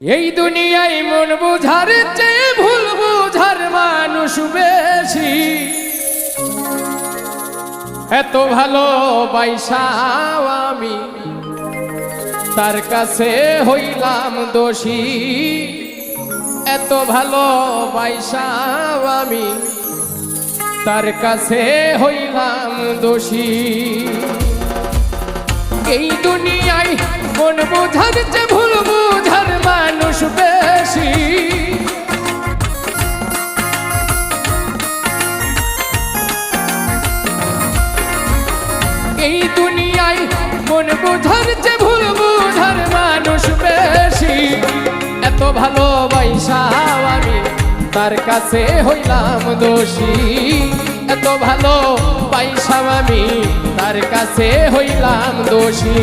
এই দুনিয়ায় মন বুঝার চেয়ে ভুল বুঝার মানুষ বেশি। এত ভালোবাসাও আমি তার কাছে হইলাম দোষী। এত ভালোবাসাও আমি তার কাছে হইলাম দোষী। এই দুনিয়ায় মন বুঝার চেয়ে ভুল বুঝার মানুষ বেশি। এই দুনিয়ায় মন বুঝার চেয়ে ভুল বুঝার মানুষ বেশি। এত ভালোবাসাও আমি তার কাছে হইলাম দোষী। এত ভালোবাসাও আমি তার কাছে হইলাম দোষী।